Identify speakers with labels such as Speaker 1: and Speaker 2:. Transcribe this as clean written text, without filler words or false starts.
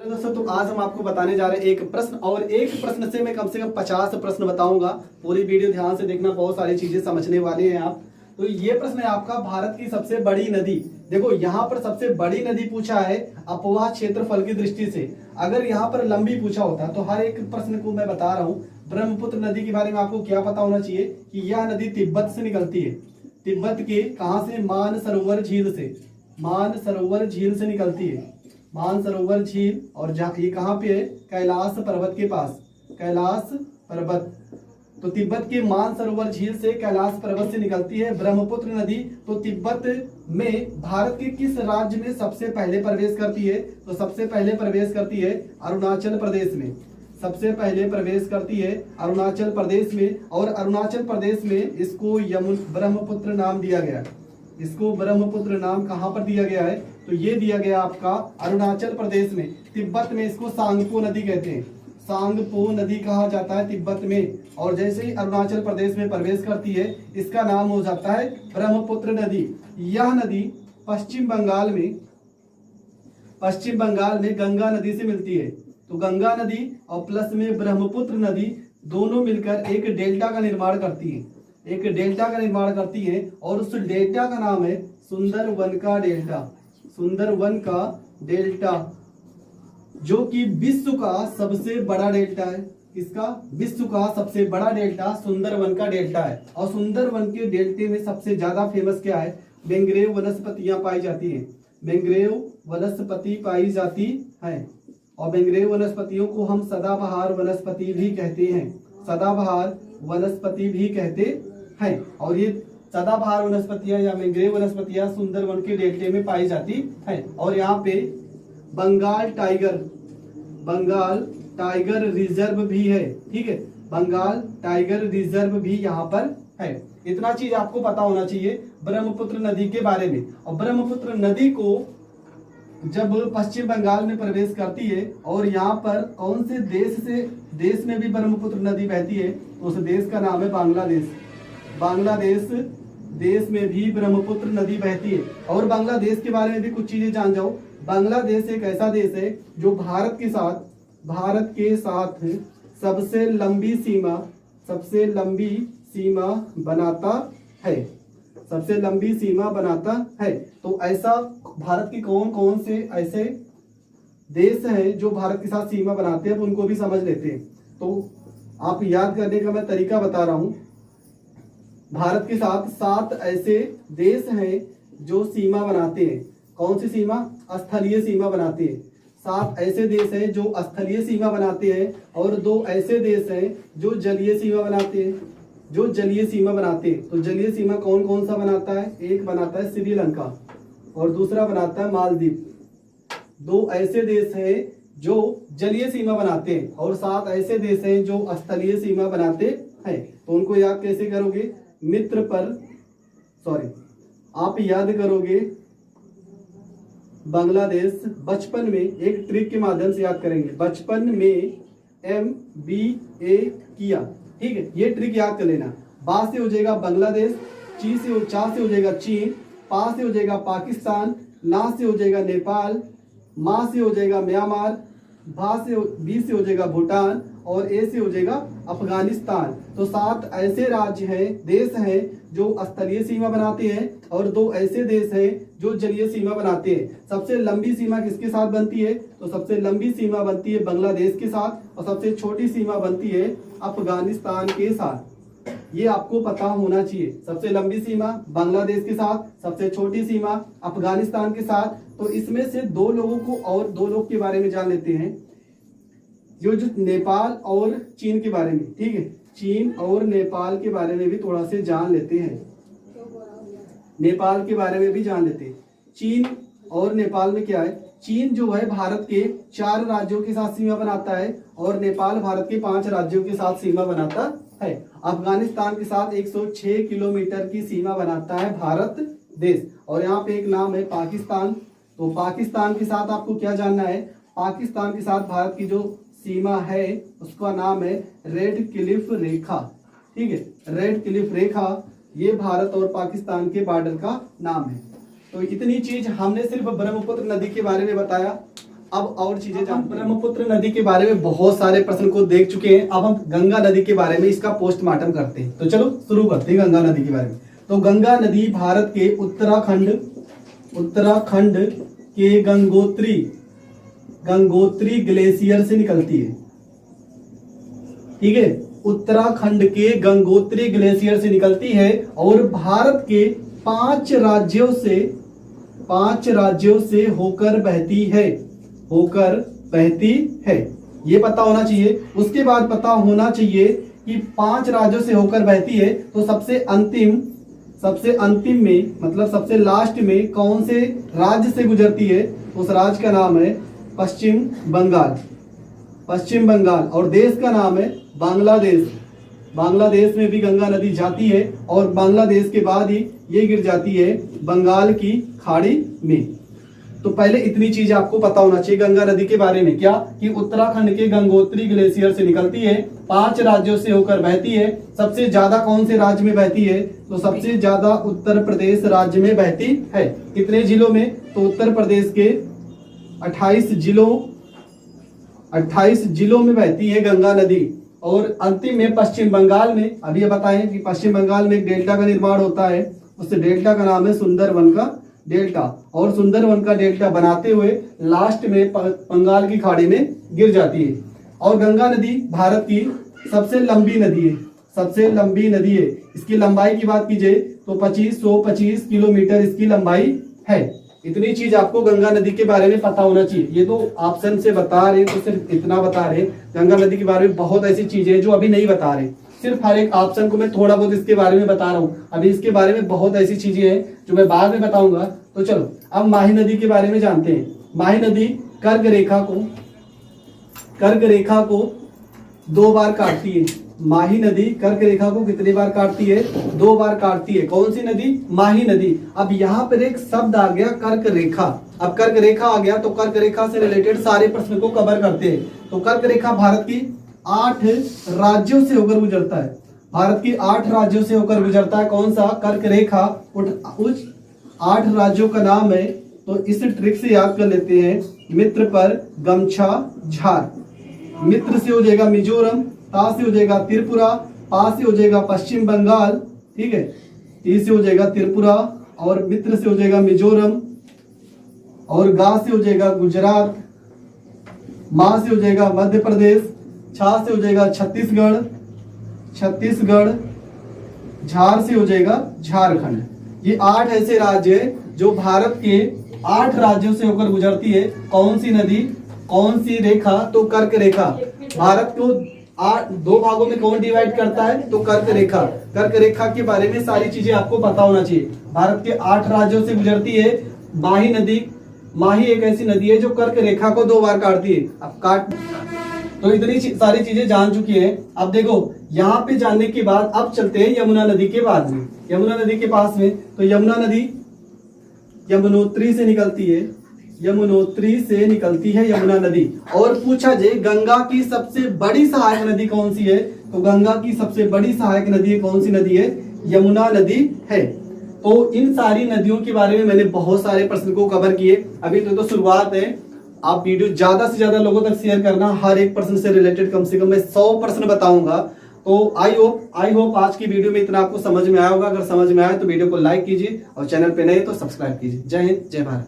Speaker 1: तो दोस्तों तो आज हम आपको बताने जा रहे हैं एक प्रश्न, और एक प्रश्न से मैं कम से कम 50 प्रश्न बताऊंगा। पूरी वीडियो ध्यान से देखना, बहुत सारी चीजें समझने वाले हैं आप। तो ये प्रश्न है आपका, भारत की सबसे बड़ी नदी। देखो यहाँ पर सबसे बड़ी नदी पूछा है अपवाह क्षेत्रफल की दृष्टि से। अगर यहाँ पर लंबी पूछा होता तो हर एक प्रश्न को मैं बता रहा हूँ। ब्रह्मपुत्र नदी के बारे में आपको क्या पता होना चाहिए कि यह नदी तिब्बत से निकलती है। तिब्बत के कहाँ से? मानसरोवर झील से। मानसरोवर झील से निकलती है, मानसरोवर झील। और जहाँ ये कहाँ पे है? कैलाश पर्वत के पास, कैलाश पर्वत। तो तिब्बत के मानसरोवर झील से, कैलाश पर्वत से निकलती है ब्रह्मपुत्र नदी। तो तिब्बत में भारत के किस राज्य में सबसे पहले प्रवेश करती है? तो सबसे पहले प्रवेश करती है अरुणाचल प्रदेश में। सबसे पहले प्रवेश करती है अरुणाचल प्रदेश में। और अरुणाचल प्रदेश में इसको ब्रह्मपुत्र नाम दिया गया। इसको ब्रह्मपुत्र नाम कहाँ पर दिया गया है? तो ये दिया गया आपका अरुणाचल प्रदेश में। तिब्बत में इसको सांगपो नदी कहते हैं, सांगपो नदी कहा जाता है तिब्बत में। और जैसे ही अरुणाचल प्रदेश में प्रवेश करती है, इसका नाम हो जाता है ब्रह्मपुत्र नदी। यह नदी पश्चिम बंगाल में गंगा नदी से मिलती है। तो गंगा नदी और प्लस में ब्रह्मपुत्र नदी दोनों मिलकर एक डेल्टा का निर्माण करती है, एक डेल्टा का निर्माण करती है। और उस डेल्टा का नाम है सुंदरवन का डेल्टा। सुंदरवन का डेल्टा, जो कि विश्व का सबसे बड़ा डेल्टा है। इसका विश्व का सबसे बड़ा डेल्टा सुंदरवन का डेल्टा है। और सुंदरवन के डेल्टे में सबसे ज्यादा फेमस क्या है? मैंग्रोव वनस्पतियां पाई जाती हैं। मैंग्रोव वनस्पति पाई जाती है। और मैंग्रोव वनस्पतियों को हम सदाबहार वनस्पति भी कहते हैं, सदाबहार वनस्पति भी कहते हैं। और ये सदाबहार वनस्पतियां या मैंग्रोव वनस्पतियां सुंदरवन के डेल्टे में पाई जाती है। और यहाँ पे बंगाल टाइगर रिजर्व भी है। ठीक है, बंगाल टाइगर रिजर्व भी यहाँ पर है। इतना चीज आपको पता होना चाहिए ब्रह्मपुत्र नदी के बारे में। और ब्रह्मपुत्र नदी को जब पश्चिम बंगाल में प्रवेश करती है, और यहाँ पर कौन से देश में भी ब्रह्मपुत्र नदी बहती है, तो उस देश का नाम है बांग्लादेश। बांग्लादेश देश में भी ब्रह्मपुत्र नदी बहती है। और बांग्लादेश के बारे में भी कुछ चीजें जान जाओ। बांग्लादेश एक ऐसा देश है जो भारत के साथ सबसे लंबी सीमा बनाता है, सबसे लंबी सीमा बनाता है। तो ऐसा भारत के कौन कौन से ऐसे देश हैं जो भारत के साथ सीमा बनाते हैं, उनको भी समझ लेते हैं। तो आप याद करने का मैं तरीका बता रहा हूं। भारत के साथ 7 ऐसे देश हैं जो सीमा बनाते हैं। कौन सी सीमा? स्थलीय सीमा बनाते हैं। 7 ऐसे देश हैं जो स्थलीय सीमा बनाते हैं। और 2 ऐसे देश हैं जो जलीय सीमा बनाते हैं, जो जलीय सीमा बनाते हैं। तो जलीय सीमा कौन कौन सा बनाता है? एक बनाता है श्रीलंका और दूसरा बनाता है मालदीव। 2 ऐसे देश हैं जो जलीय सीमा बनाते हैं, और 7 ऐसे देश हैं जो स्थलीय सीमा बनाते हैं। तो उनको याद कैसे करोगे? आप याद करोगे बांग्लादेश बचपन में एक ट्रिक के माध्यम से याद करेंगे। बचपन में MBA किया, ठीक है, ये ट्रिक याद कर लेना। बा से हो जाएगा बांग्लादेश, चा से हो जाएगा चीन, पा से हो जाएगा पाकिस्तान, ना से हो जाएगा नेपाल, मा से हो जाएगा म्यांमार, बी से हो जाएगा भूटान, और ए से हो जाएगा अफगानिस्तान। तो 7 ऐसे राज्य हैं, देश हैं जो स्थलीय सीमा बनाते हैं, और 2 ऐसे देश हैं जो जलीय सीमा बनाते हैं। सबसे लंबी सीमा किसके साथ बनती है? तो सबसे लंबी सीमा बनती है बांग्लादेश के साथ, और सबसे छोटी सीमा बनती है अफगानिस्तान के साथ। ये आपको पता होना चाहिए। सबसे लंबी सीमा बांग्लादेश के साथ, सबसे छोटी सीमा अफगानिस्तान के साथ। तो इसमें से 2 लोगों को और 2 लोग के बारे में जान लेते हैं, जो नेपाल और चीन के बारे में। ठीक है, चीन और नेपाल के बारे में भी थोड़ा से जान लेते हैं। नेपाल के बारे में भी जान लेते हैं। चीन और नेपाल में क्या है? चीन जो है भारत के 4 राज्यों के साथ सीमा बनाता है, और नेपाल भारत के 5 राज्यों के साथ सीमा बनाता है। अफगानिस्तान के साथ 106 किलोमीटर की सीमा बनाता है भारत देश। और यहाँ पे एक नाम है पाकिस्तान। तो पाकिस्तान के साथ आपको क्या जानना है? पाकिस्तान के साथ भारत की जो सीमा है उसका नाम है रेड क्लिफ रेखा। ठीक है, रेड क्लिफ रेखा, ये भारत और पाकिस्तान के बॉर्डर का नाम है। तो इतनी चीज हमने सिर्फ ब्रह्मपुत्र नदी के बारे में बताया। अब और चीजें जानते हैं। ब्रह्मपुत्र नदी के बारे में बहुत सारे प्रश्न को देख चुके हैं। अब हम गंगा नदी के बारे में इसका पोस्टमार्टम करते हैं। तो चलो शुरू करते हैं गंगा नदी के बारे में। तो गंगा नदी भारत के उत्तराखंड के गंगोत्री ग्लेशियर से निकलती है। ठीक है, उत्तराखंड के गंगोत्री ग्लेशियर से निकलती है और भारत के 5 राज्यों से होकर बहती है। ये पता होना चाहिए। उसके बाद पता होना चाहिए कि 5 राज्यों से होकर बहती है तो सबसे अंतिम में मतलब सबसे लास्ट में कौन से राज्य से गुजरती है? उस राज्य का नाम है पश्चिम बंगाल और देश का नाम है बांग्लादेश में भी गंगा नदी जाती है और बांग्लादेश के बाद ही ये गिर जाती है बंगाल की खाड़ी में। तो पहले इतनी चीज आपको पता होना चाहिए गंगा नदी के बारे में। क्या कि उत्तराखंड के गंगोत्री ग्लेशियर से निकलती है, 5 राज्यों से होकर बहती है। सबसे ज्यादा कौन से राज्य में बहती है? तो सबसे ज्यादा उत्तर प्रदेश राज्य में बहती है। कितने जिलों में? तो उत्तर प्रदेश के 28 जिलों में बहती है गंगा नदी। और अंतिम में पश्चिम बंगाल में, अभी ये बताएं कि पश्चिम बंगाल में एक डेल्टा का निर्माण होता है, उस डेल्टा का नाम है सुंदरबन का डेल्टा। और सुंदरबन का डेल्टा बनाते हुए लास्ट में बंगाल की खाड़ी में गिर जाती है। और गंगा नदी भारत की सबसे लंबी नदी है। इसकी लंबाई की बात कीजिए तो 2525 किलोमीटर इसकी लंबाई है। इतनी चीज आपको गंगा नदी के बारे में पता होना चाहिए। ये तो ऑप्शन से बता रहे तो सिर्फ इतना बता रहे। गंगा नदी के बारे में बहुत ऐसी चीजें जो अभी नहीं बता रहे। सिर्फ हर एक ऑप्शन को मैं थोड़ा बहुत इसके बारे में बता रहा हूँ। अभी इसके बारे में बहुत ऐसी चीजें हैं जो मैं बाद में बताऊंगा। तो चलो अब माही नदी के बारे में जानते हैं। माही नदी कर्क रेखा को 2 बार काटती है। माही नदी कर्क रेखा को कितनी बार काटती है? 2 बार काटती है। कौन सी नदी? माही नदी। अब यहाँ पर एक शब्द आ गया कर्क रेखा। अब कर्क रेखा आ गया तो कर्क रेखा से रिलेटेड सारे प्रश्न को कवर करते हैं। तो कर्क रेखा भारत की 8 राज्यों से होकर गुजरता है। भारत की 8 राज्यों से होकर गुजरता है। कौन सा? कर्क रेखा। उस 8 राज्यों का नाम है। तो इस ट्रिक से याद कर लेते हैं। मित्र पर गमछा झार। मित्र से हो जाएगा मिजोरम, ता से हो जाएगा त्रिपुरा, पा से हो जाएगा पश्चिम बंगाल, ठीक है, ती से हो जाएगा त्रिपुरा और मित्र से हो जाएगा मिजोरम और गा से हो जाएगा गुजरात, मा से हो जाएगा मध्य प्रदेश, छा से हो जाएगा छत्तीसगढ़, झार से हो जाएगा झारखंड। ये 8 ऐसे राज्य हैं जो भारत के 8 राज्यों से होकर गुजरती है। कौन सी नदी, कौन सी रेखा? तो कर्क रेखा। भारत को 2 भागों में कौन डिवाइड करता है? तो कर्क रेखा। कर्क रेखा के बारे में सारी चीजें आपको पता होना चाहिए। भारत के 8 राज्यों से गुजरती है माही नदी। माही एक ऐसी नदी है जो कर्क रेखा को 2 बार काटती है। अब तो इतनी सारी चीजें जान चुकी हैं। अब देखो यहाँ पे जानने के बाद अब चलते हैं यमुना नदी के बाद में। यमुना नदी के पास में तो यमुना नदी यमुनोत्री से निकलती है यमुना नदी। और पूछा जाए गंगा की सबसे बड़ी सहायक नदी कौन सी है? तो गंगा की सबसे बड़ी सहायक नदी कौन सी नदी है? यमुना नदी है। तो इन सारी नदियों के बारे में मैंने बहुत सारे प्रश्न को कवर किए। अभी तो शुरुआत है। आप वीडियो ज्यादा से ज्यादा लोगों तक शेयर करना। हर एक प्रश्न से रिलेटेड कम से कम मैं 100 प्रश्न बताऊंगा। तो आई होप आज की वीडियो में इतना आपको समझ में आया होगा। अगर समझ में आया तो वीडियो को लाइक कीजिए और चैनल पे नए तो सब्सक्राइब कीजिए। जय हिंद, जय भारत।